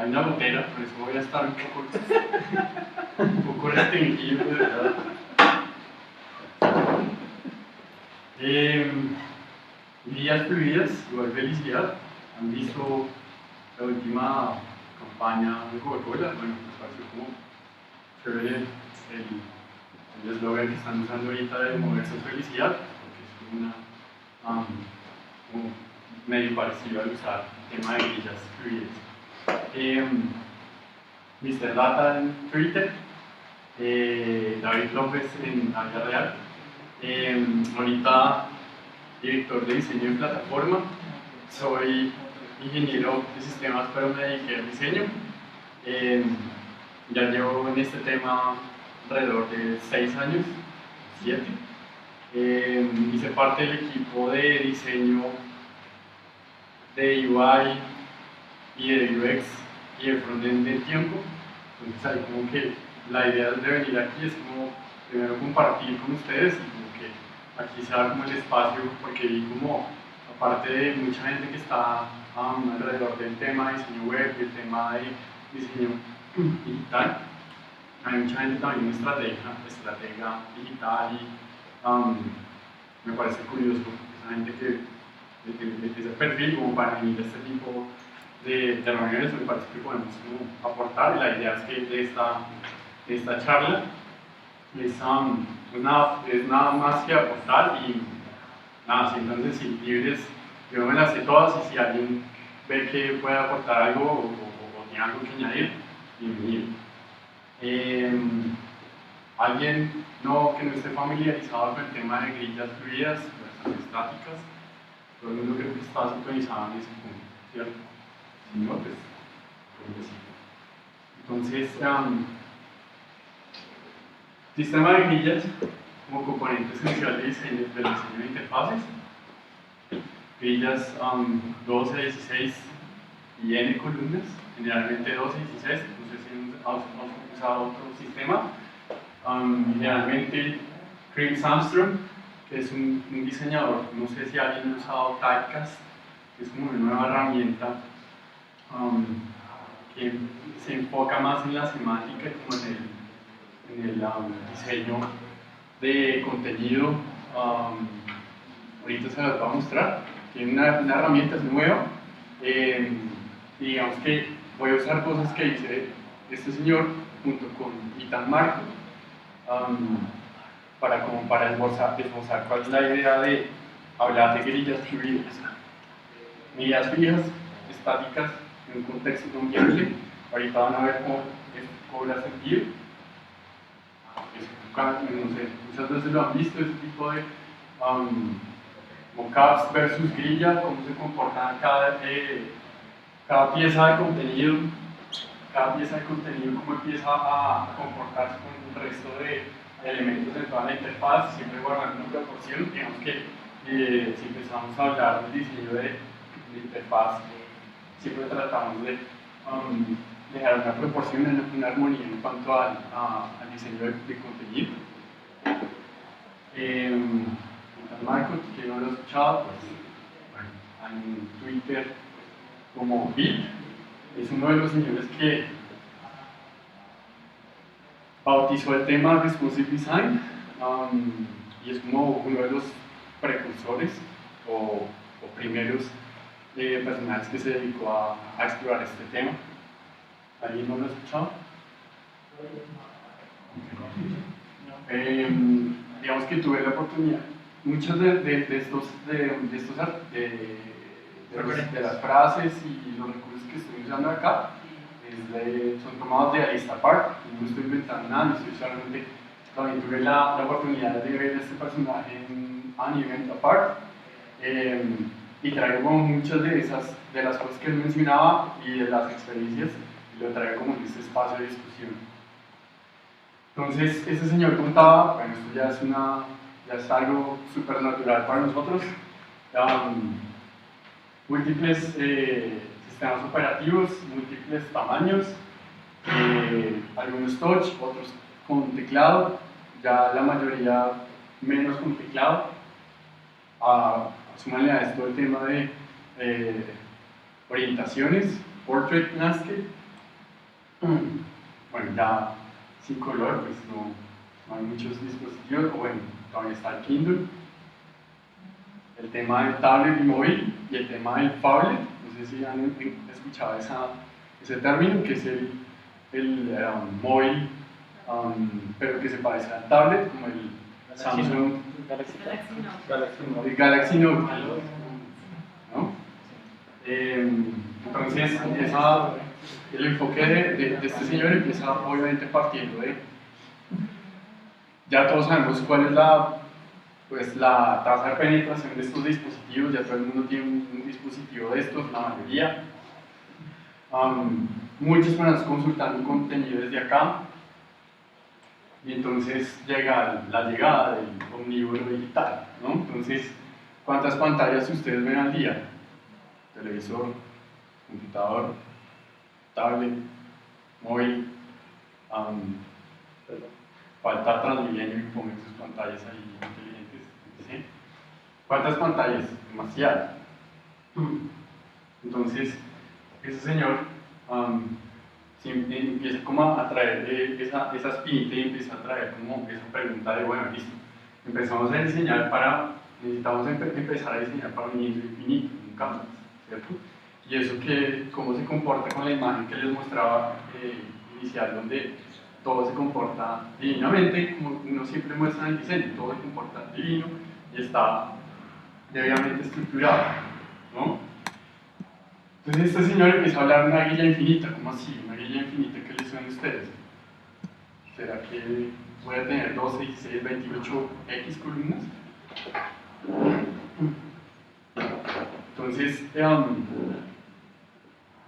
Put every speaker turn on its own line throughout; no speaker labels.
hay una gotera, por eso voy a estar un poco restringido, de verdad. Vidas fluidas, igual felicidad. ¿Han visto la última campaña de Coca-Cola? Bueno, me pareció como chévere el eslogan que están usando ahorita de moverse es felicidad, porque es como una como medio parecido al usar el tema de grillas fluidas. Mr. Data en Twitter, David López en la vida real, ahorita director de diseño de plataforma, soy ingeniero de sistemas pero me dediqué al diseño. Ya llevo en este tema alrededor de 6 años, 7. Hice parte del equipo de diseño de UI y de UX y de frontend de tiempo. Entonces ahí como que la idea de venir aquí es como primero compartir con ustedes y como que aquí se da como el espacio porque vi como aparte de mucha gente que está alrededor del tema de diseño web y el tema de diseño digital, hay mucha gente también estratega digital y me parece curioso esa gente que ese perfil como para venir a este tipo de reuniones me parece que podemos como aportar y la idea es que de esta charla es nada más que aportar y nada, siéntanse si libres, yo me las sé todas y si alguien ve que puede aportar algo o tiene algo que añadir, bienvenido. Alguien que no esté familiarizado con el tema de grillas fluidas versus estáticas, todo el mundo creo que está sintonizado en ese punto, ¿cierto? Si no, pues creo que sí. Entonces, sistema de grillas como componente esencial del diseño de interfaces. Grillas 12, 16 y n columnas, generalmente 12 y 16, no sé si han usado otro sistema. Generalmente Chris Armstrong, que es un diseñador, no sé si alguien ha usado Typecast, que es como una nueva herramienta que se enfoca más en la semántica y como en el diseño de contenido. Ahorita se las voy a mostrar. Tiene una herramienta, es nueva. Y digamos que voy a usar cosas que dice este señor junto con Ethan Marco para esbozar cuál es la idea de hablar de grillas fluidas. Medidas fijas, estáticas, en un contexto cambiante. Ahorita van a ver cómo esto cobra sentido. No sé, muchas veces lo han visto, ese tipo de mockups versus grilla, cómo se comporta cada pieza de contenido, cómo empieza a comportarse con el resto de elementos de toda la interfaz, siempre guardando una proporción. Digamos que si empezamos a hablar del diseño de interfaz, siempre tratamos de dejar una proporción, una armonía en cuanto al diseño de contenido. Marco, que no lo he escuchado, pues, bueno, en Twitter como Bill, es uno de los señores que bautizó el tema Responsive Design y es como uno de los precursores o primeros personajes que se dedicó a explorar este tema. ¿Alguien no lo ha escuchado? Digamos que tuve la oportunidad. Muchas de las frases y los recursos que estoy usando acá son tomados de Aristapart. No estoy inventando nada, no estoy solamente. También tuve la oportunidad de ver a este personaje en An Event Apart. Y traigo como muchas de las cosas que él mencionaba y de las experiencias, y lo traigo como en este espacio de discusión. Entonces, ese señor contaba, bueno, esto ya es algo súper natural para nosotros, múltiples sistemas operativos, múltiples tamaños, algunos touch, otros con teclado, ya la mayoría menos con teclado. Súmale a esto el tema de orientaciones, portrait landscape, Bueno, ya sin color, pues no hay muchos dispositivos, o bueno, todavía está el Kindle, el tema del tablet y móvil y el tema del phablet. No sé si han escuchado ese término, que es el móvil, pero que se parece al tablet, como el Samsung el Galaxy Note, ¿no? Entonces, el enfoque de este señor empieza obviamente partiendo de, ya todos sabemos cuál es la tasa de penetración de estos dispositivos, ya todo el mundo tiene un dispositivo de estos, la mayoría. Muchas personas consultando contenido desde acá, y entonces llega la llegada del omnívoro digital, ¿no? Entonces, ¿cuántas pantallas ustedes ven al día? Televisor, computador, tablet, móvil, falta Transmilenio y pongan sus pantallas ahí inteligentes, ¿sí? ¿Cuántas pantallas? Demasiadas. Entonces, ese señor empieza como a traer esa espinita y empieza a traer como esa pregunta de, bueno, listo, empezamos a diseñar necesitamos empezar a diseñar para un inicio infinito, un canvas, ¿cierto? Y eso cómo se comporta con la imagen que les mostraba inicial, donde todo se comporta divinamente, como uno siempre muestra en el diseño, todo se comporta divino y está debidamente estructurado, ¿no? Entonces este señor empieza a hablar de una guía infinita. ¿Cómo así? ¿Una guía infinita? ¿Qué les suena a ustedes? ¿Será que voy a tener 12, 16, 28 X columnas? Entonces,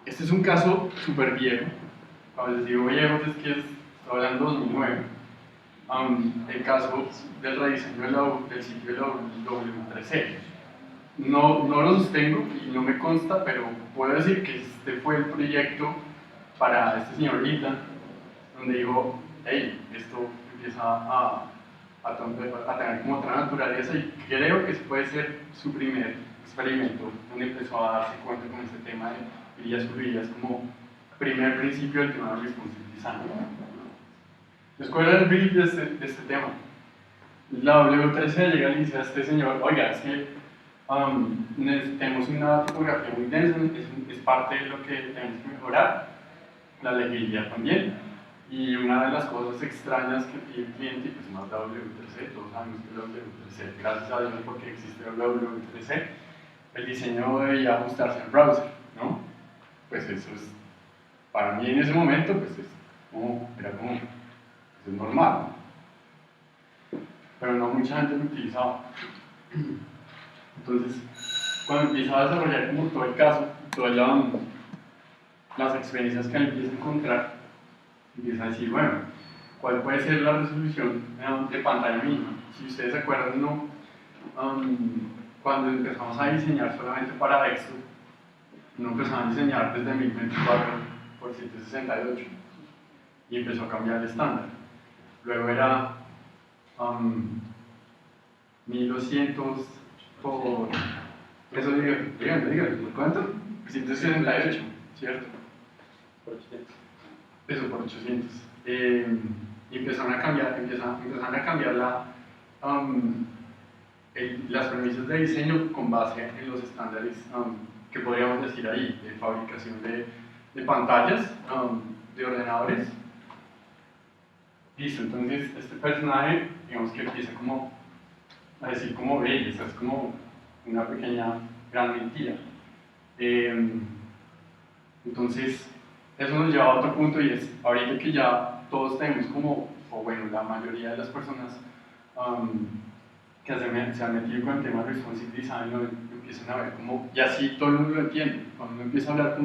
este es un caso súper viejo. Cuando les digo viejo es que estoy hablando de 2009. El caso del rediseño del sitio de la W3C. No lo sostengo y no me consta, pero puedo decir que este fue el proyecto para este señor Ethan, donde dijo, hey, esto empieza a tener como otra naturaleza, y creo que ese puede ser su primer experimento, donde empezó a darse cuenta con este tema de grillas fluidas como primer principio del tema de responsive design. Entonces, ¿cuál era el brief de este tema? La W3C llega y le dice a este señor, oiga, es que tenemos una tipografía muy densa, es parte de lo que tenemos que mejorar, la legibilidad también, y una de las cosas extrañas que pide el cliente, pues más la W3C, todos sabemos que la W3C, gracias a Dios porque existe la W3C, el diseño debía ajustarse al browser, ¿no? Pues eso es, para mí en ese momento, pues era como, pues es normal, ¿no? Pero no mucha gente lo utilizaba. Entonces, cuando empieza a desarrollar como todo el caso, todas las experiencias que él empieza a encontrar, empieza a decir, bueno, ¿cuál puede ser la resolución de pantalla mínima? Si ustedes se acuerdan, cuando empezamos a diseñar solamente para desktop, no empezamos a diseñar desde 1024 por 768 y empezó a cambiar el estándar. Luego era 1200 por... Eso díganme, ¿por cuánto? 168, ¿cierto? Por 800. Eso, por 800. Y empezaron a cambiar las premisas de diseño con base en los estándares que podríamos decir ahí, de fabricación de pantallas, de ordenadores. Listo, entonces este personaje, digamos que empieza como a decir como, hey, esta es como una pequeña gran mentira. Entonces, eso nos lleva a otro punto, y es, ahorita que ya todos tenemos como, o bueno, la mayoría de las personas que se han metido con el tema de responsive design, lo empiezan a ver como, y así todo el mundo lo entiende. Cuando uno empieza a hablar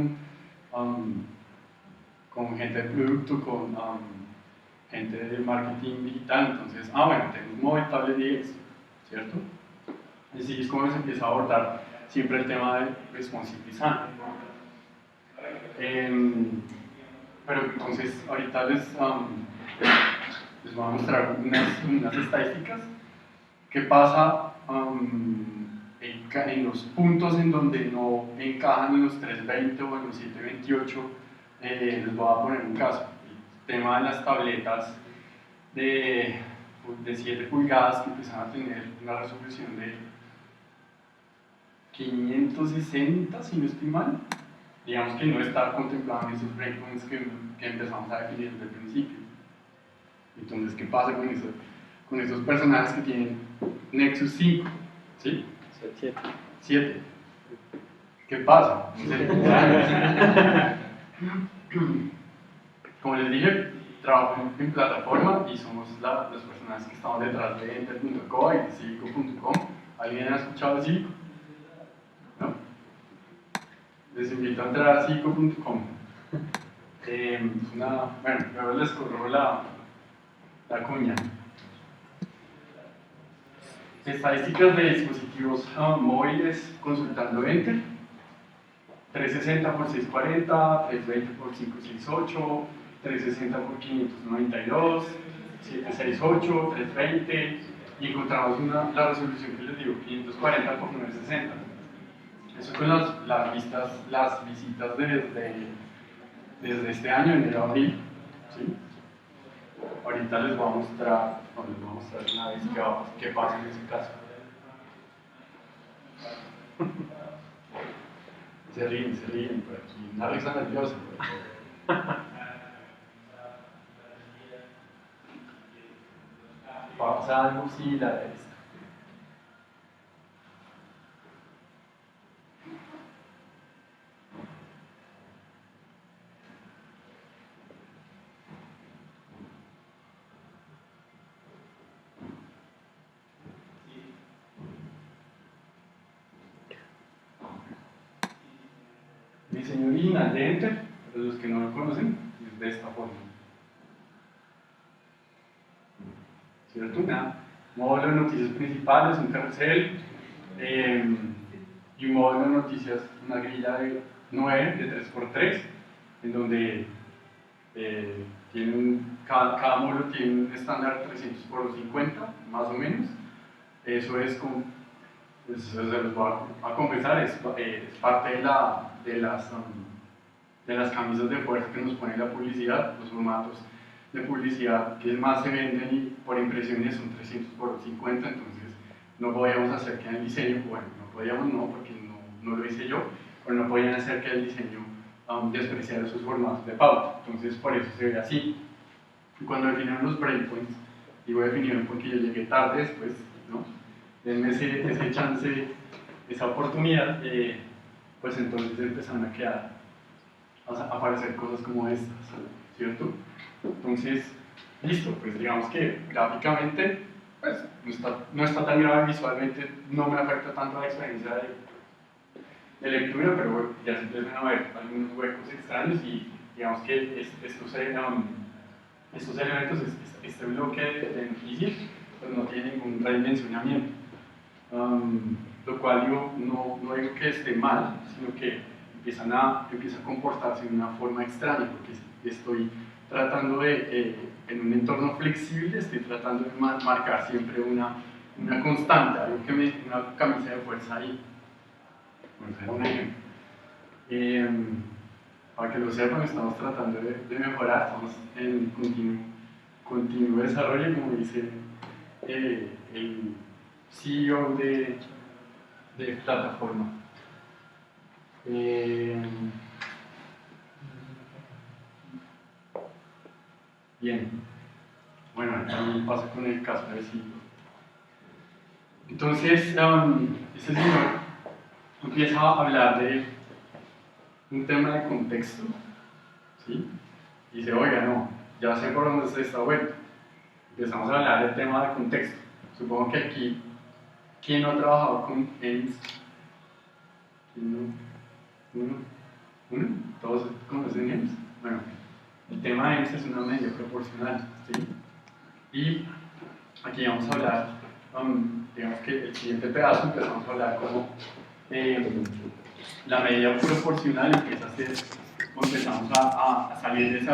con gente de producto, con gente de marketing digital, entonces, bueno, tenemos móvil, tablet y X, ¿cierto? Y así es como se empieza a abordar siempre el tema de responsive design. Pero entonces, ahorita les voy a mostrar unas estadísticas. ¿Qué pasa en los puntos en donde no encajan en los 320 o en los 728 Les voy a poner un caso. El tema de las tabletas de 7 pulgadas que empiezan a tener una resolución de 560, si no estoy mal, digamos que no está contemplado en esos breakpoints que empezamos a definir desde el principio. Entonces, ¿qué pasa con esos personajes que tienen Nexus 5? ¿Sí? 7. ¿Qué pasa? Como les dije, trabajo en plataforma y somos los personajes que estamos detrás de Enter.co y de Cívico.com. ¿Alguien ha escuchado de Cívico? ¿No? Les invito a entrar a Cívico.com. Bueno, luego les corro la cuña. Estadísticas de dispositivos móviles consultando Enter. 360 por 640, 320 por 568, 360 por 592, 768, 320 y encontramos la resolución que les digo, 540 por 960. Eso con las visitas desde este año, enero-abril. ¿Sí? Ahorita les voy a mostrar una vez qué pasa en ese caso. Se ríen por aquí, una risa nerviosa. Pasa algo similar a esto. Diseño original de Enter, para los que no lo conocen, es de esta forma. ¿Cierto? Módulo de noticias principales, un carrusel, y un módulo de noticias, una grilla de 9, de 3x3, en donde cada módulo tiene un estándar 300 por 250, más o menos. Eso es se los voy a confesar, es parte de las camisas de fuerza que nos pone la publicidad, los formatos de publicidad que más se venden y por impresiones son 300 por 50, entonces no podíamos hacer que el diseño, bueno, no podíamos porque no lo hice yo, pero no podían hacer que el diseño despreciara esos formatos de pauta, entonces por eso se ve así. Y cuando definieron los breakpoints, digo definieron porque yo llegué tarde después, ¿no? Denme ese chance, esa oportunidad, pues entonces empezaron a aparecer cosas como estas, ¿cierto? Entonces, listo, pues digamos que gráficamente pues, no está tan grave, visualmente no me afecta tanto la experiencia de lectura, pero bueno, ya se empiezan a ver algunos huecos extraños y digamos que estos elementos, este bloque de noticias, pues no tiene ningún redimensionamiento. Lo cual no digo que esté mal, sino que empieza a comportarse de una forma extraña, porque estoy tratando en un entorno flexible, estoy tratando de marcar siempre una constante, algo una camisa de fuerza ahí. Un ejemplo. Para que lo sepan, estamos tratando de mejorar, estamos en continuo desarrollo, como dice el CEO de plataforma. Bien, bueno, también pasa con el caso de CEO. Entonces, este señor empieza a hablar de un tema de contexto, ¿sí? Y dice, oiga, no, ya sé por dónde se está vuelto. Empezamos a hablar del tema de contexto. Supongo que aquí, ¿quién no ha trabajado con EMS? ¿Quién no? ¿Uno? ¿Todos conocen EMS? Bueno, el tema de EMS es una medida proporcional, ¿sí? Y aquí vamos a hablar, digamos que el siguiente pedazo empezamos a hablar como la medida proporcional empieza a ser, empezamos a salir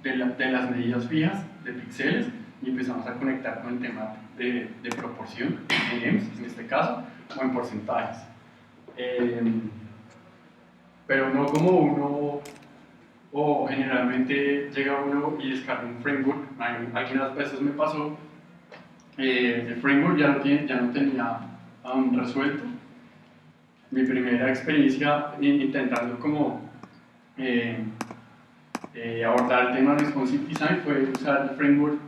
de las medidas fijas de píxeles y empezamos a conectar con el tema de proporción en EMS, en este caso, o en porcentajes. Pero no como uno o generalmente llega uno y descarga un framework. Algunas veces me pasó, el framework ya no tenía resuelto. Mi primera experiencia intentando como abordar el tema de responsive design fue usar el framework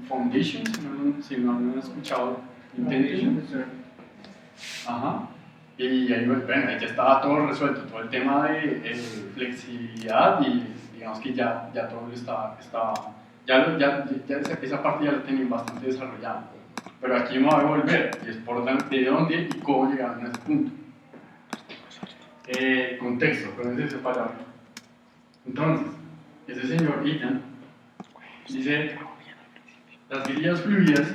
Foundation, si no lo han escuchado, Foundation. Ajá. Y ahí, bueno, ya estaba todo resuelto, todo el tema de flexibilidad y digamos que ya todo estaba esa parte ya la tenían bastante desarrollada. Pero aquí me voy a volver, y es por de dónde y cómo llegaron a ese punto. Contexto, con esa palabra. Entonces, ese señor Ian dice, las grillas fluidas,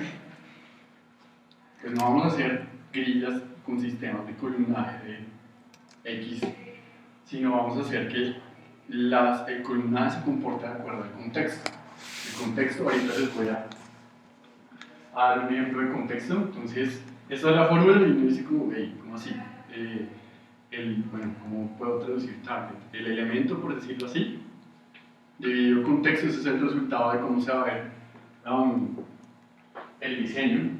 pues no vamos a hacer grillas con sistemas de columnaje de X, sino vamos a hacer que el columnaje se comporte de acuerdo al contexto. El contexto, ahorita les voy a dar un ejemplo de contexto. Entonces, esta es la fórmula y me dice como, hey, ¿cómo así? Bueno, ¿cómo puedo traducir target? El elemento, por decirlo así, debido al contexto, ese es el resultado de cómo se va a ver el diseño.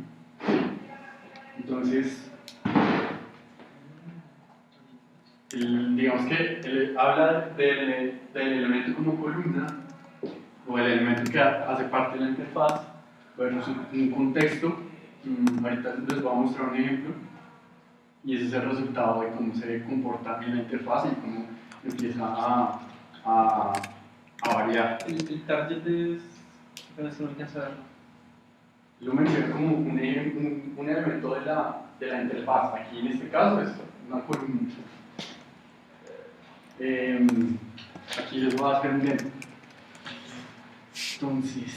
Entonces, digamos que él habla del elemento como columna, o el elemento que hace parte de la interfaz, versus un contexto. Ahorita les voy a mostrar un ejemplo, y ese es el resultado de cómo se comporta en la interfaz y cómo empieza a variar.
El target es, no sé, no alcanza a verlo.
Lo mencioné como un elemento de la interfaz. Aquí en este caso es una columna. Aquí les voy a hacer un ejemplo. Entonces,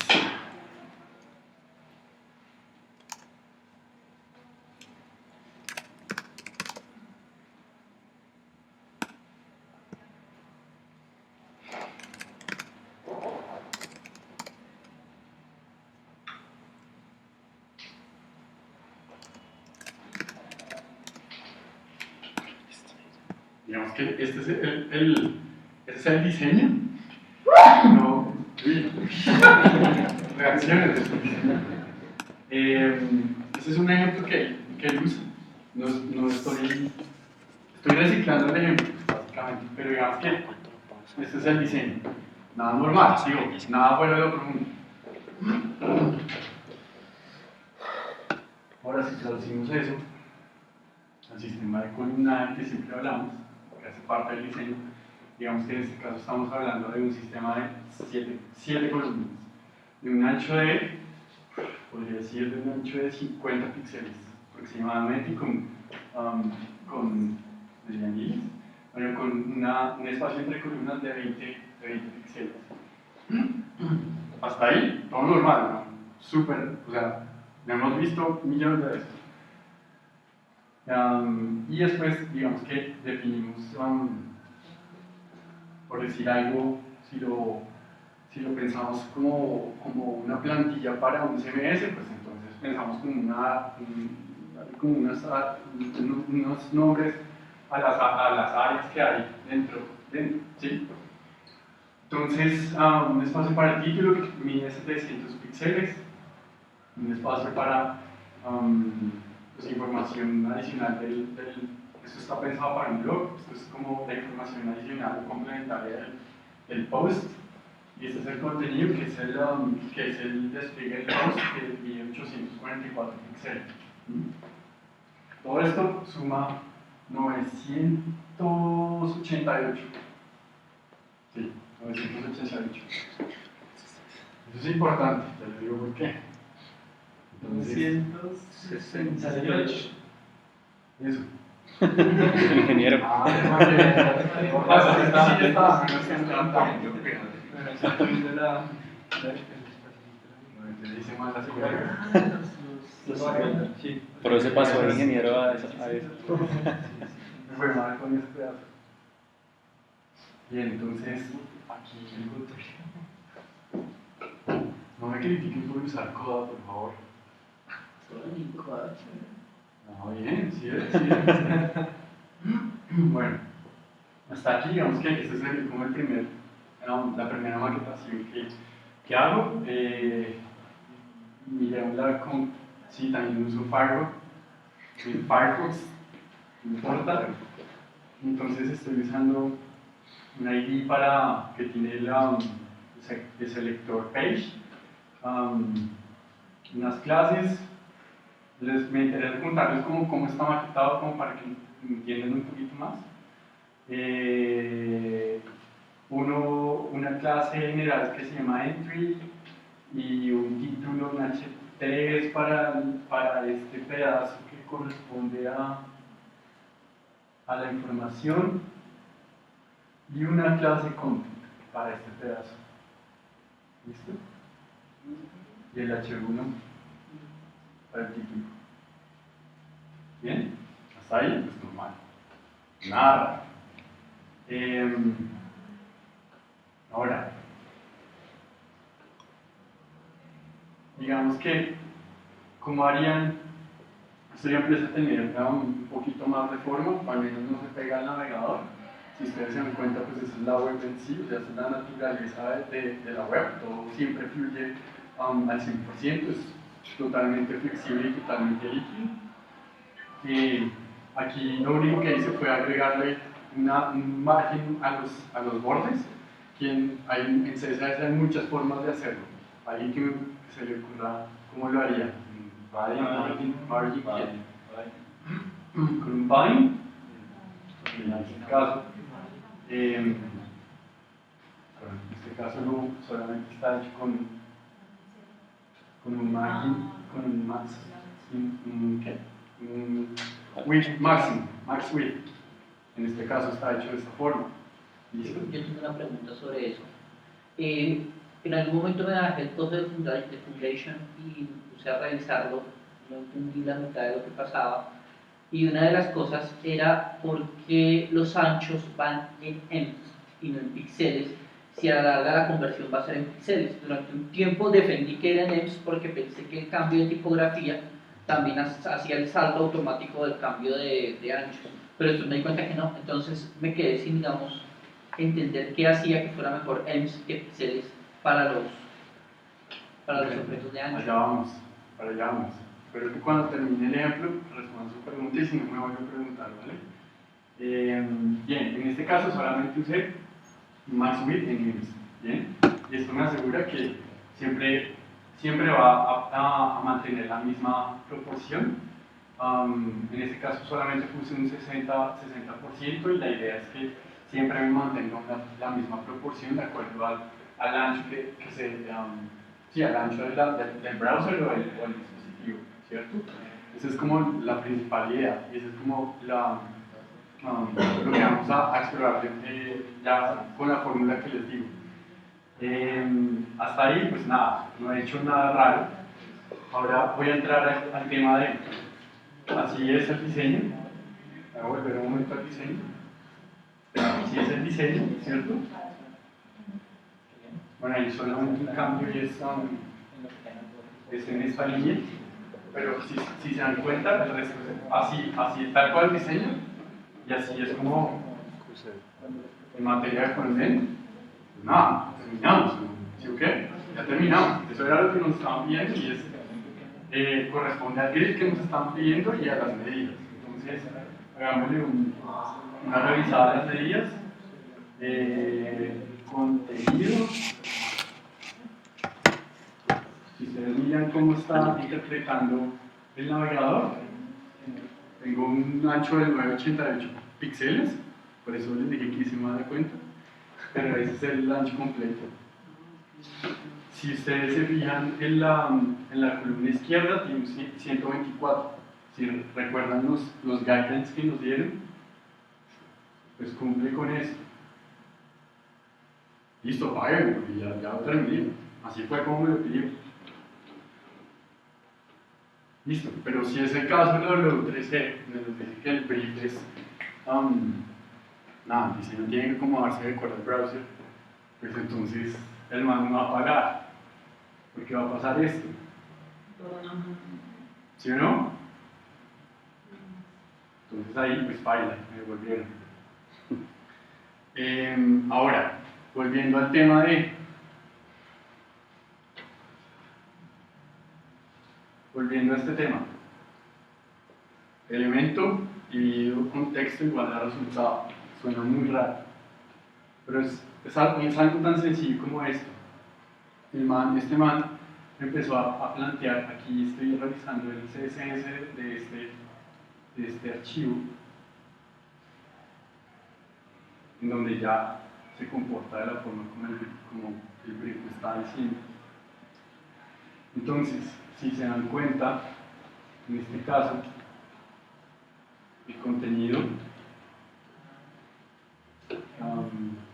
digamos que este es el diseño. No, reacciones. Este es un ejemplo que él usa. No estoy reciclando el ejemplo, básicamente, pero digamos que este es el diseño. Nada normal, digo, nada fuera de otro mundo. Ahora, si traducimos eso al sistema de columnaje que siempre hablamos, que hace parte del diseño, digamos que en este caso estamos hablando de un sistema de 7 columnas, de un ancho de, podría decir, de un ancho de 50 píxeles aproximadamente, con medianillas, bueno, con un espacio entre columnas de 20 píxeles. Hasta ahí, todo normal, ¿no? Súper, o sea, lo hemos visto millones de veces. Y después, digamos que definimos, por decir algo, si lo pensamos como una plantilla para un CMS, pues entonces pensamos como unos nombres a las áreas que hay dentro, ¿sí? Entonces, un espacio para el título que mide 700 píxeles, un espacio para pues, información adicional esto está pensado para un blog, esto es como la información adicional o complementaria del post, y este es el contenido que es el despliegue del post que mide 844 píxeles. Todo esto suma 988. Sí, 988. Eso es importante, ya les digo por qué.
968.
Eso.
Ingeniero.
¿Qué pasa? Sí, está. Dice más así.
Por eso se pasó el ingeniero a eso.
Me fue mal con ese pedazo. Bien, entonces, aquí no me critiquen por usar coda, por favor. No, bien, sí es. Bueno, hasta aquí digamos que este es como el primer la primera maquetación que hago. Miré a hablar con, sí, también uso Firefox, no importa. Entonces estoy usando un ID que tiene el selector page, unas clases. Me interesa contarles cómo está maquetado, como para que entiendan un poquito más. Una clase general que se llama entry y un título, un H3 para este pedazo que corresponde a la información, y una clase content para este pedazo. ¿Listo? Y el H1 para el título. ¿Bien? Hasta ahí, pues normal. Nada. Ahora, digamos que, ¿cómo harían? Esto ya empieza a tener un poquito más de forma, al menos no se pega al navegador. Si ustedes se dan cuenta, pues esa es la web en sí, o sea, esa es la naturaleza de la web, todo siempre fluye al 100%, es totalmente flexible y totalmente líquido. Aquí lo único que hice fue agregarle un margen a los bordes, en CSS hay muchas formas de hacerlo. Alguien que se le ocurra cómo lo haría. Margin, con un bind, en este caso solamente está hecho con un margin, con un max, width máximo, max width. En este caso está hecho de esta forma. ¿Listo?
Yo tengo una pregunta sobre eso. En algún momento me bajé el código de Foundation y puse a revisarlo, no entendí la mitad de lo que pasaba. Y una de las cosas era por qué los anchos van en ems y no en píxeles, si a la larga la conversión va a ser en píxeles. Durante un tiempo defendí que era en ems porque pensé que el cambio de tipografía también hacía el salto automático del cambio de anchos. Pero después me di cuenta que no, entonces me quedé sin, digamos, entender qué hacía que fuera mejor ems que píxeles para los objetos de ancho.
Para allá vamos. Espero que cuando termine el ejemplo responda su pregunta y si no me voy a preguntar, ¿vale? Bien, en este caso solamente usé max width en ems, ¿bien? Y esto me asegura que siempre va a mantener la misma proporción. En este caso solamente puse un 60% y la idea es que siempre me mantenga la misma proporción de acuerdo al ancho al ancho del browser o el dispositivo, ¿cierto? Esa es como la principal idea y esa es como lo que vamos a explorar ya con la fórmula que les digo. Hasta ahí, pues nada, no he hecho nada raro. Ahora voy a entrar al tema de así es el diseño. Voy a volver un momento al diseño. Así es el diseño, ¿cierto? Bueno, ahí solamente un cambio y es en esta línea, pero si se dan cuenta, el resto es así tal cual el diseño, y así es como en materia de frontend, pues nada, terminamos, ¿sí o qué? Ya terminamos, eso era lo que nos estaban pidiendo y corresponde al grid que nos están pidiendo y a las medidas. Entonces, hagámosle una revisada de las medidas. Contenido. Si ustedes miran cómo está interpretando el navegador, tengo un ancho de 988 píxeles, por eso les dije que hice más de cuenta, pero ese es el ancho completo. Si ustedes se fijan en la columna izquierda, tiene 124. Si recuerdan los guidelines que nos dieron, pues cumple con eso. Listo, páguenlo, y ya lo terminé. Así fue como me lo pidió. Listo, pero si es el caso de W3C, donde nos dice que el brief es nada, el diseño tiene que acomodarse de acuerdo al browser, pues entonces el man no va a pagar, porque va a pasar esto. ¿Sí o no? Entonces ahí pues baila, me devolvieron. Ahora, volviendo al tema de... Volviendo a este tema. Elemento dividido contexto igual a resultado. Suena muy raro. Pero es algo tan sencillo como esto. Este man empezó a plantear, aquí estoy revisando el CSS de este archivo, en donde ya se comporta de la forma como el brief está diciendo. Entonces, si se dan cuenta, en este caso, el contenido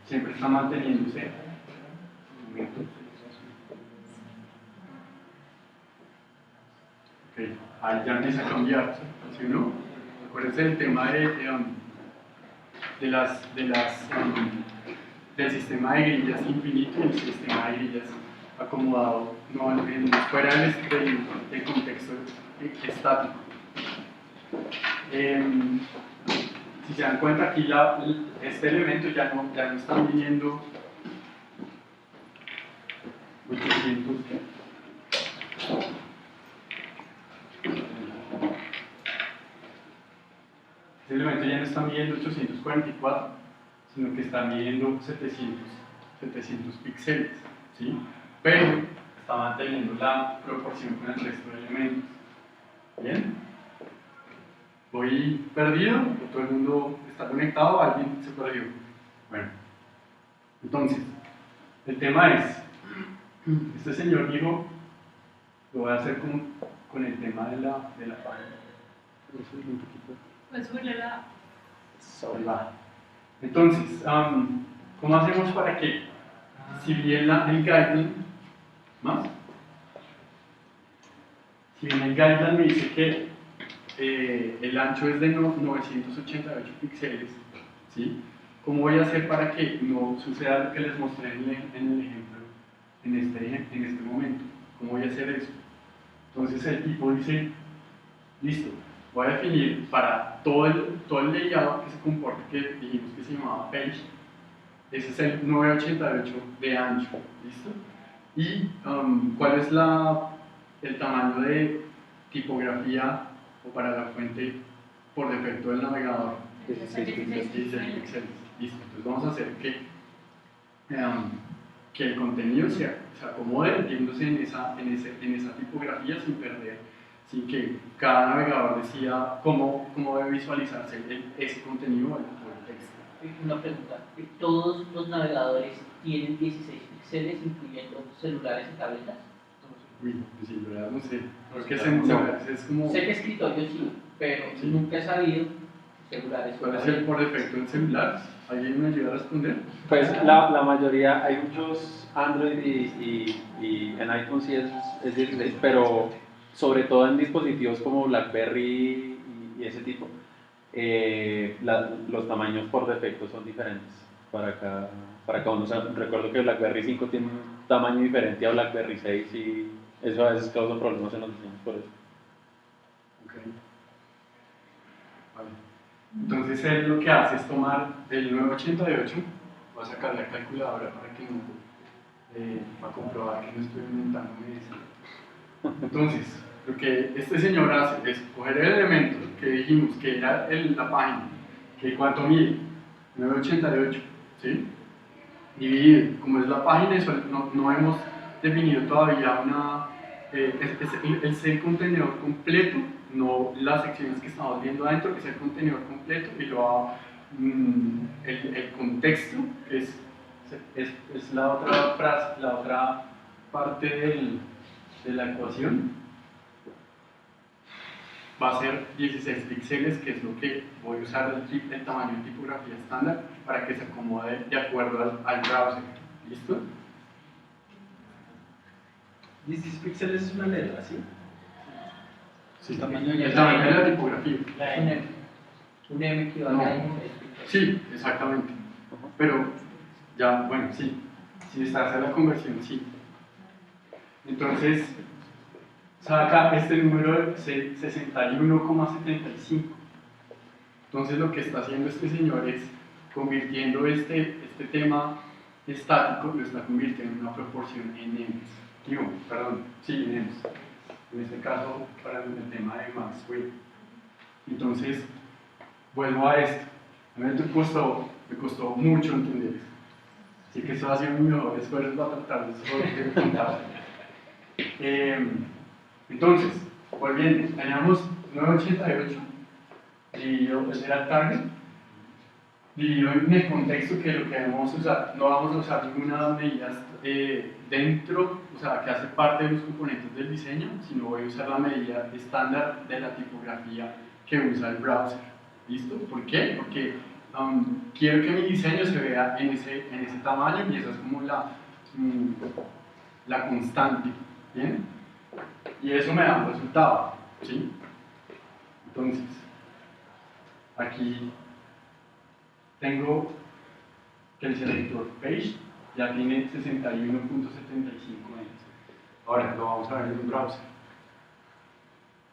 siempre está manteniéndose. Un momento. Ok, ahí ya empieza a cambiar, ¿sí o no? Acuérdense del tema del sistema de grillas infinito y el sistema de grillas acomodado fuera del contexto estático. Si se dan cuenta, aquí este elemento ya no están viniendo 800. Este elemento ya no está midiendo 844, sino que está midiendo 700 píxeles, ¿sí? Pero está manteniendo la proporción con el resto de elementos. ¿Bien? ¿Voy perdido? ¿O todo el mundo está conectado? ¿Alguien se perdió? Bueno, entonces, el tema es, este señor dijo, lo voy a hacer con el tema de la página.
Pues subirle la...
Ahí va. Entonces, ¿cómo hacemos para que, si bien el guideline, ¿más? Si bien el guideline me dice que el ancho es de 988 píxeles, ¿sí? ¿Cómo voy a hacer para que no suceda lo que les mostré en el ejemplo, en este momento? ¿Cómo voy a hacer eso? Entonces el tipo dice, listo, voy a definir para todo el layout que se comporta, que dijimos que se llamaba page, ese es el 988 de ancho, ¿listo? Y ¿cuál es el tamaño de tipografía o para la fuente por defecto del navegador? 16 píxeles. Listo, entonces vamos a hacer que el contenido se acomode yéndose en esa tipografía sin que cada navegador decida cómo debe visualizarse ese contenido o el texto.
Una pregunta, ¿todos los navegadores tienen 16 píxeles, incluyendo celulares y tabletas?
Uy, pues sí, la verdad no sé. Porque es como...
Sé que escritorio sí, pero
Sí.
nunca he sabido celulares.
¿Cuál es el por defecto en celulares? ¿Alguien me ayuda a responder?
Pues la mayoría, hay muchos Android y en iPhone sí es 16, pero sobre todo en dispositivos como BlackBerry y ese tipo, los tamaños por defecto son diferentes para cada uno. O sea, recuerdo que BlackBerry 5 tiene un tamaño diferente a BlackBerry 6 y eso a veces causa problemas en los diseños por eso.
Ok. Vale. Entonces él lo que hace es tomar el 988, voy a sacar la calculadora para comprobar que no estoy inventándome eso. Entonces, lo que este señor hace es coger el elemento que dijimos que era la página, que cuánto mide, 988, ¿sí? Dividir, como es la página, eso no hemos definido todavía es el contenedor completo, no las secciones que estamos viendo adentro, que es el contenedor completo, y luego el contexto, que es la otra frase, la otra parte de la ecuación, va a ser 16 píxeles, que es lo que voy a usar el tamaño de tipografía estándar para que se acomode de acuerdo al browser. ¿Listo?
16 píxeles es una letra, ¿sí?
Sí,
El tamaño
de la tipografía.
Un M equivale a 16 píxeles.
Sí, exactamente. Pero ya, bueno, sí. Si se hace la conversión, sí. Entonces, saca este número de 61,75. Entonces, lo que está haciendo este señor es convirtiendo este tema estático lo está convirtiendo en una proporción en m. Digo, perdón, sí, en m. En este caso, para el tema de Maxwell. Entonces, vuelvo a esto. A mí me costó mucho entender esto. Así que eso ha sido mi mejor esfuerzo para tratar de contar. Entonces, volviendo, teníamos 988 dividido, ese era el target, dividido en el contexto que lo que vamos a usar, no vamos a usar ninguna medida dentro, o sea, que hace parte de los componentes del diseño, sino voy a usar la medida estándar de la tipografía que usa el browser. ¿Listo? ¿Por qué? Porque quiero que mi diseño se vea en ese tamaño y esa es como la constante. ¿Bien? Y eso me da un resultado. ¿Sí? Entonces, aquí tengo que el selector page ya tiene 61.75 Ns. Ahora lo vamos a ver en un browser.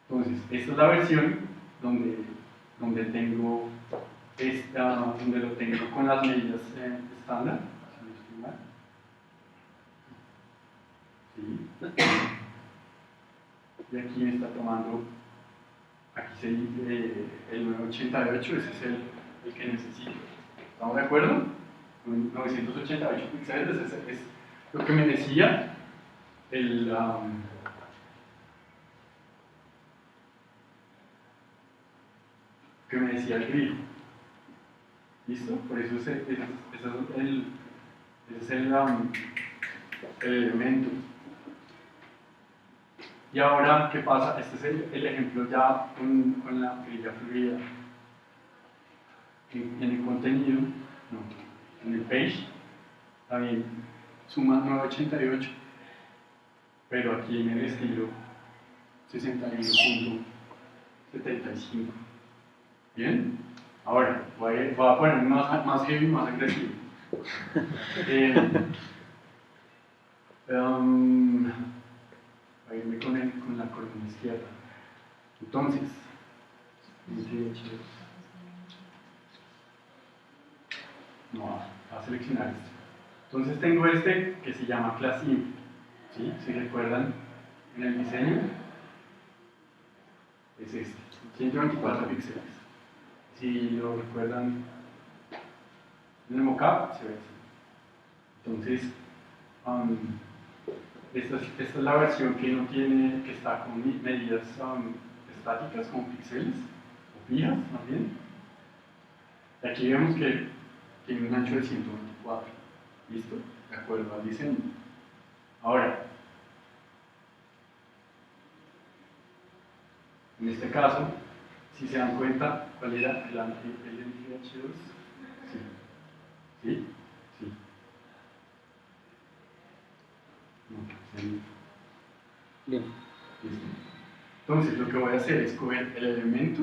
Entonces, esta es la versión donde tengo donde lo tengo con las medidas estándar. Si no estoy mal. Sí. Y aquí me está tomando, aquí se dice el 988, ese es el que necesito. ¿Estamos de acuerdo? 988 píxeles es lo que me decía el grid. ¿Listo? Por eso ese es el elemento. Y ahora, ¿qué pasa? Este es el ejemplo ya con la grilla fluida. En el contenido, no, en el page, también suma 988, pero aquí en el estilo 61.75. ¿Bien? Ahora, voy a poner más heavy, más agresivo. Voy a irme con la columna izquierda. Entonces, no, voy a seleccionar esto. Entonces tengo este que se llama class info. ¿Sí? Si recuerdan en el diseño, es este, 124 píxeles. Si lo recuerdan en el mockup, se ve así. Entonces, esta es la versión que no tiene, que está con medidas estáticas, como píxeles, o fijas, más bien. Y aquí vemos que tiene un ancho de 124. ¿Listo? De acuerdo al diseño. Ahora, en este caso, si se dan cuenta, ¿cuál era el MGH2? Sí. ¿Sí? Sí. No, sí.
Bien.
Listo. Entonces, lo que voy a hacer es coger el elemento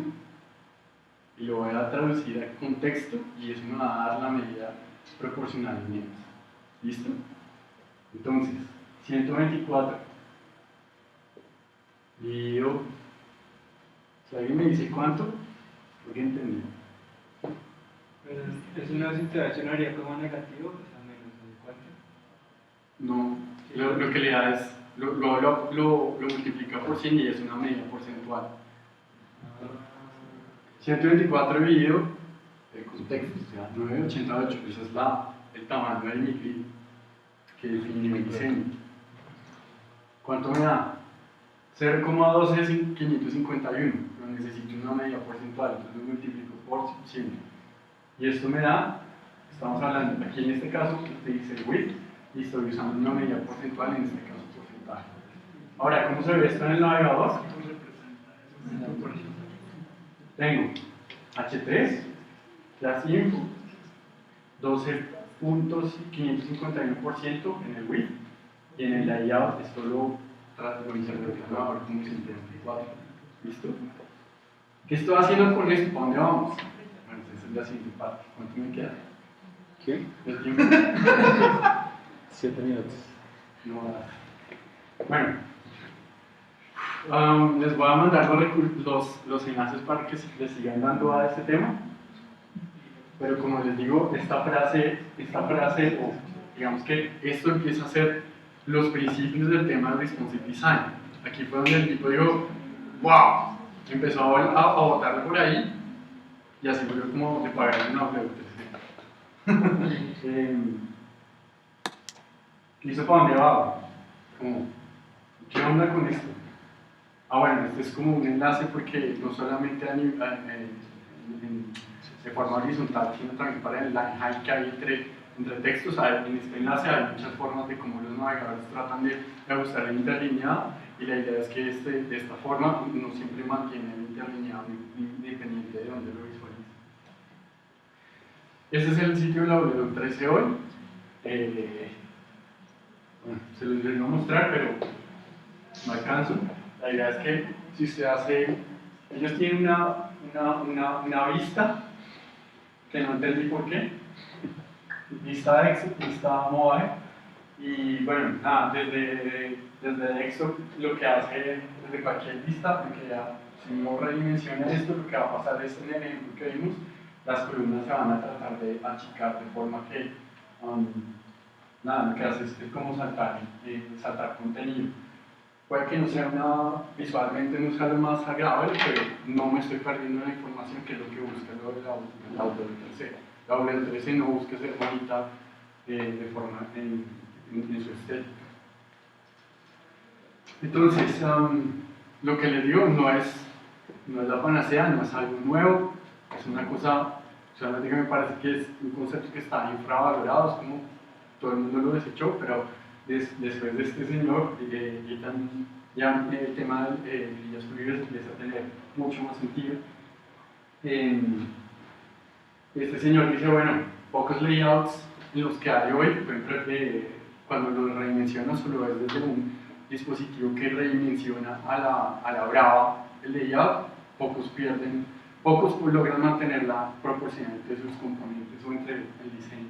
y lo voy a traducir al contexto y eso me va a dar la medida proporcional en metros. ¿Listo? Entonces, 124 dividido, si alguien me dice cuánto, porque entendí.
Es una situación haría como negativo, o sea, menos de 4.
No, lo que le da es, lo multiplica por 100 y es una medida porcentual. 124 dividido el contexto, o sea, 988, ese es el tamaño del micro que define el diseño. ¿Cuánto me da? 0,12551, pero necesito una medida porcentual, entonces lo multiplico por 100. Y esto me da, estamos hablando, aquí en este caso, usted dice width, y estoy usando una medida porcentual, en este caso porcentaje. Ahora, ¿cómo se ve esto en el navegador? Tengo H3, class info, 12.551% en el width, y en el layout esto lo interpretamos ahora como 124. ¿Listo? ¿Qué estoy haciendo con esto? ¿Para dónde vamos? Bueno, esa es la siguiente parte. ¿Cuánto me queda?
¿Qué?
¿El tiempo?
7 minutos.
No va a dar. Bueno, les voy a mandar los enlaces para que les sigan dando a este tema. Pero como les digo, esta frase o Digamos que esto empieza a ser los principios del tema de responsive design. Aquí fue donde el tipo dijo, wow, empezó a botarlo por ahí y así fue como de pagar una WTC. ¿Listo para dónde va? Como, ¿qué onda con esto? Bueno, este es como un enlace porque no solamente de forma horizontal, sino también para el line height que hay entre textos. En este enlace hay muchas formas de cómo los navegadores tratan de ajustar el interlineado, y la idea es que de esta forma no siempre mantiene el interlineado independiente de donde lo visualice. Este es el sitio de la W13 hoy. Bueno, se los voy a mostrar, pero no alcanzo. La idea es que si usted hace, ellos tienen una vista que no entendí por qué, vista exit, vista mobile, y bueno, nada, desde Exo lo que hace, desde cualquier vista, porque ya, si no redimensiona esto, lo que va a pasar es, en el ejemplo que vimos, las columnas se van a tratar de achicar de forma que nada, lo que hace es como saltar contenido. Puede que no sea visualmente no sea lo más agradable, pero no me estoy perdiendo la información, que es lo que busca la W13. La W13 no busca ser bonita de forma en su estética. Entonces, lo que les digo no es la panacea, no es algo nuevo, es una cosa, solamente que me parece que es un concepto que está infravalorado, es como todo el mundo lo desechó, pero después de este señor, ya el tema de líneas fluidas empieza a tener mucho más sentido. Este señor dice, bueno, pocos layouts en los que hay hoy, por ejemplo, cuando lo redimensiona solo es desde un dispositivo que redimensiona a la brava el layout, pocos logran mantener la proporcionalidad entre sus componentes o entre el diseño.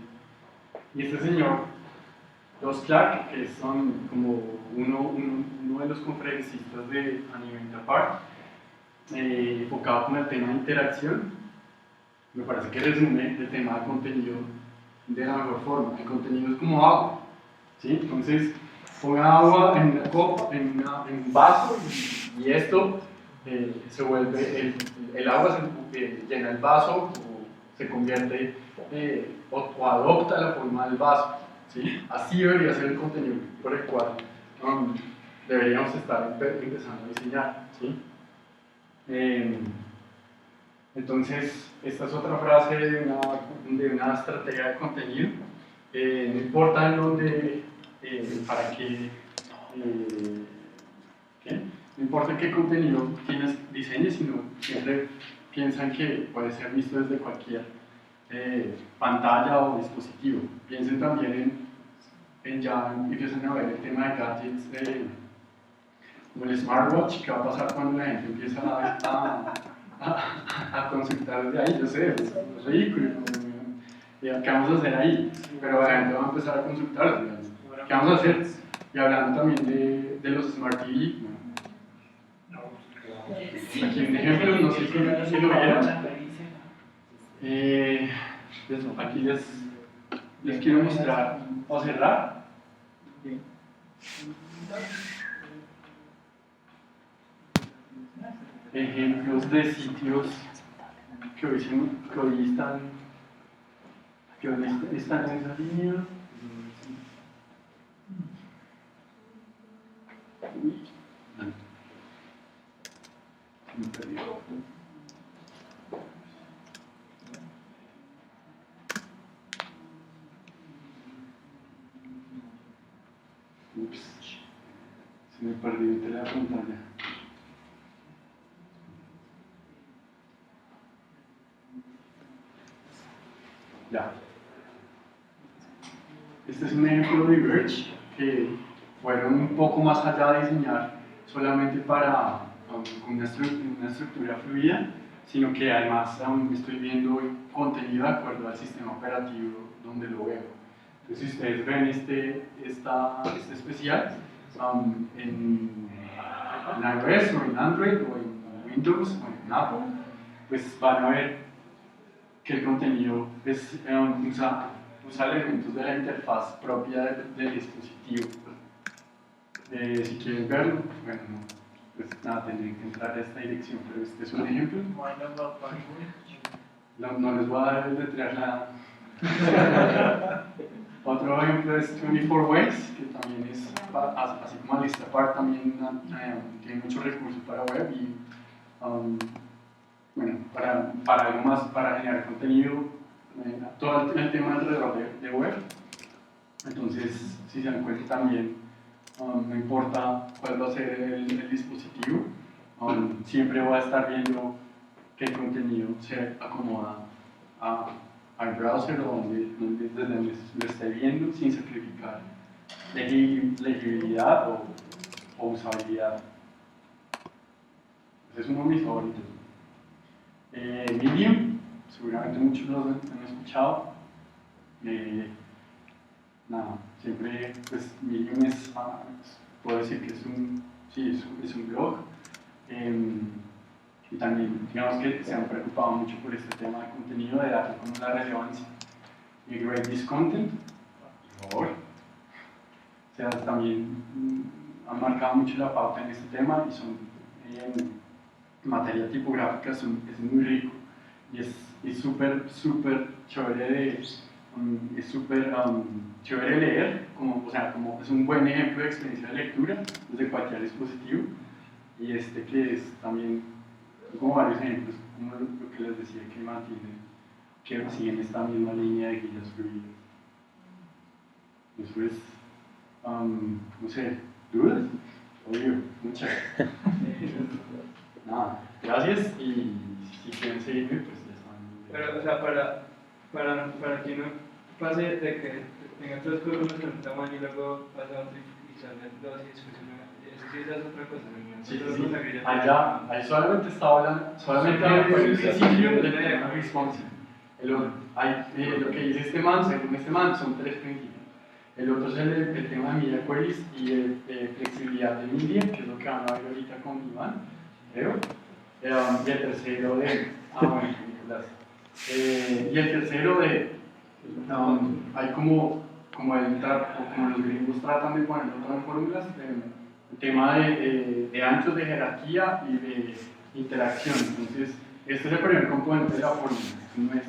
Y este señor, Ross Clark, que son como uno de los conferencistas de Animate Apart, enfocado con el tema de interacción, me parece que resume el tema de contenido de la mejor forma. El contenido es como agua, ¿sí? Entonces, ponga agua en una copa, en un vaso, y esto se vuelve, el agua se llena el vaso, o se convierte o adopta la forma del vaso, ¿sí? Así debería ser el contenido por el cual deberíamos estar empezando a diseñar, ¿sí? Entonces, esta es otra frase de una estrategia de contenido. No importa en dónde, para qué, no importa qué contenido diseñes, sino siempre piensan que puede ser visto desde cualquier pantalla o dispositivo. Piensen también ya empiezan a ver el tema de gadgets, como el smartwatch, que va a pasar cuando la gente empieza a consultar desde ahí. Yo sé, es ridículo, ¿qué vamos a hacer ahí? Pero la gente va a empezar a consultar, ¿qué vamos a hacer? Y hablando también de los Smart TV, aquí un ejemplo, no sé si lo vieron. Aquí les quiero mostrar, ¿o cerrar? Ejemplos de sitios que hoy están en esa línea. Me perdí. Ups, se me perdió entre la pantalla. Ya. Este es un ejemplo de Verge que fueron un poco más allá de diseñar solamente para una estructura fluida, sino que además estoy viendo contenido de acuerdo al sistema operativo donde lo veo. Entonces, si ustedes ven este especial en iOS o en Android o en Windows o en Apple, pues van a ver que el contenido es usa elementos de la interfaz propia del dispositivo. Si quieren verlo, bueno, pues nada, tendrían que entrar a esta dirección, pero este es un ejemplo. No les voy a dar el detrás nada. Otro ejemplo es 24 Ways, que también es, así como Instapart, también tiene muchos recursos para web y bueno, para algo más, para generar contenido, todo el tema alrededor de web. Entonces, si se dan cuenta también, no importa cuál va a ser el dispositivo, siempre voy a estar viendo qué contenido se acomoda al browser o desde donde lo esté viendo sin sacrificar legibilidad o usabilidad. Ese es uno de mis favoritos. Medium, seguramente muchos lo han escuchado. Nada, siempre pues Medium puedo decir que es un blog. Y también, digamos que se han preocupado mucho por este tema de contenido, de darle como la relevancia. Y Grade This Content, por favor. O sea, también han marcado mucho la pauta en este tema y son materia tipográfica, es muy rico y es súper chévere es súper chévere leer, o sea, como es un buen ejemplo de experiencia de lectura desde cualquier dispositivo y que es también como varios ejemplos, como lo que les decía que mantienen, que siguen esta misma línea de guías fluidas. Eso es, no sé, ¿dudas? Obvio, muchas. Nada, gracias y si quieren seguirme, pues ya saben.
Pero, o sea, para que no pase de que tenga tres columnas con un tamaño y luego pasa otro y salen dos y después una. Eso sí es otra cosa, ¿no?
Sí. Ahí solamente estaba hablando, solamente fue el principio del tema responsive. Lo que dice este man, según este man, son tres principios. El otro es el tema de media queries y flexibilidad de media, que es lo que van a ver ahorita con Iván, creo. Y el tercero bueno, Nicolás. Y el tercero hay como los gringos tratan de ponerlo todo en fórmulas, el tema de anchos de jerarquía y de interacción. Entonces, este es el primer componente de la fórmula, no es.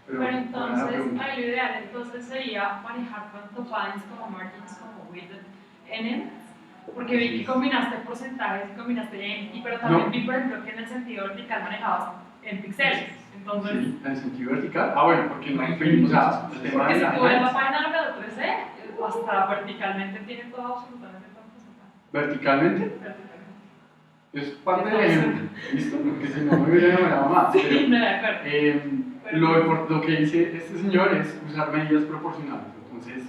Pero entonces, ahí lo ideal entonces sería manejar tanto paddings como margins como weighted elements, porque vi que combinaste porcentajes y combinaste pero también vi por ejemplo que en el sentido vertical manejabas en píxeles. Entonces,
sí, en el sentido vertical. Porque no fuimos, el tema
porque
de
si tú ves la página de la 3C, hasta verticalmente tiene todo absolutamente todo porcentaje.
¿Verticalmente? Es parte del ejemplo, ¿listo? Porque si no me hubiera enamorado más.
Sí, no, de acuerdo.
Lo que dice este señor es usar medidas proporcionales. Entonces,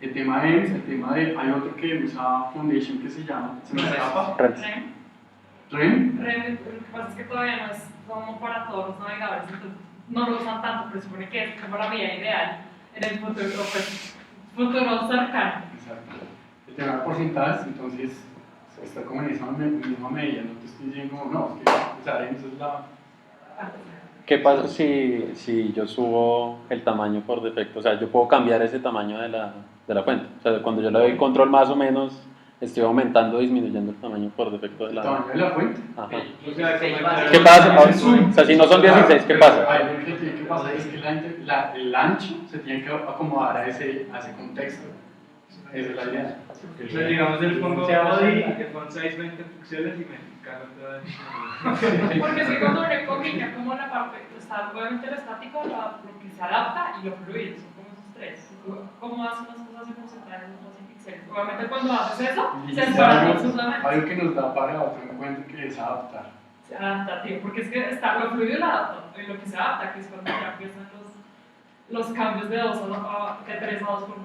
el tema de EMS, hay otro que usa Foundation que se llama, se me escapa.
REM, lo que pasa es que todavía no es como para todos los navegadores, entonces no lo usan tanto, pero supone que es como la vía ideal en el futuro cercano.
Exacto. El tema de porcentajes, entonces, está como en esa misma medida, no te estoy diciendo, no, es que, o sea, EMS es la...
¿Qué pasa si yo subo el tamaño por defecto? O sea, yo puedo cambiar ese tamaño de la fuente. O sea, cuando yo le doy control más o menos, estoy aumentando o disminuyendo el tamaño por defecto de la
¿El tamaño de la fuente?
Ajá.
O sea,
¿Qué pasa? O sea, si no son 16, ¿qué pasa?
Lo que tiene que pasar es que el ancho se tiene que acomodar a ese contexto. Esa es la idea.
Entonces, digamos, el fondo size 20 píxeles y mexicano todo.
Porque es que cuando uno combina como la parte, está obviamente lo estático, lo que se adapta y lo fluido, son como esos tres. ¿Cómo haces unas cosas en porcentaje, otras en píxeles? Obviamente cuando haces eso, se separan absolutamente.
Algo que nos da para otro encuentro que es adaptar.
Se adapta, tío, porque es que está lo fluido y lo adapta, y lo que se adapta, que es cuando ya empiezan los cambios de 3 a 2 por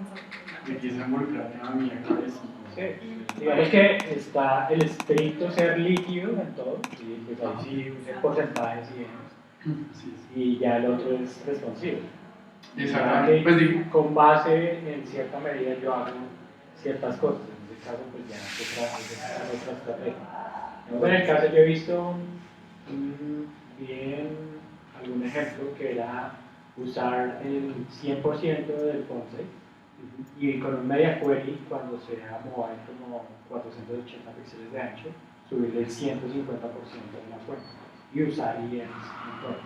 Y empieza a involucrar a mi cabeza.
Sí, digamos que está el estricto ser líquido en todo, y pues ahí sí usa porcentajes y demás,
Sí.
y ya el otro es responsivo.
Exactamente. Pues digo,
Con base en cierta medida yo hago ciertas cosas, en este caso pues ya es otra estrategia. En el caso yo he visto algún ejemplo que era usar el 100% del font size y con un media query cuando sea mobile como 480 píxeles de ancho, subirle el 150% de la fuente y usar IEMs en todo.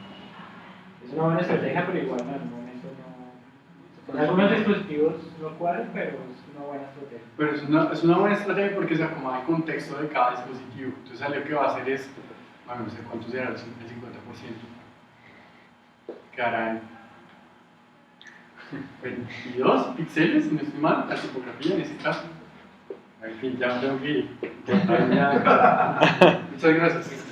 Es una buena estrategia, pero igual en algún momento no. Con algunos dispositivos no cuadran, pero es una buena estrategia.
Pero es una buena estrategia porque se acomoda el contexto de cada dispositivo. Entonces, lo que va a hacer es, bueno, no sé cuánto será el 50%. Quedará en 22 píxeles, si no estoy mal, la tipografía en ese caso. En fin, ya me tengo que ir. Muchas gracias.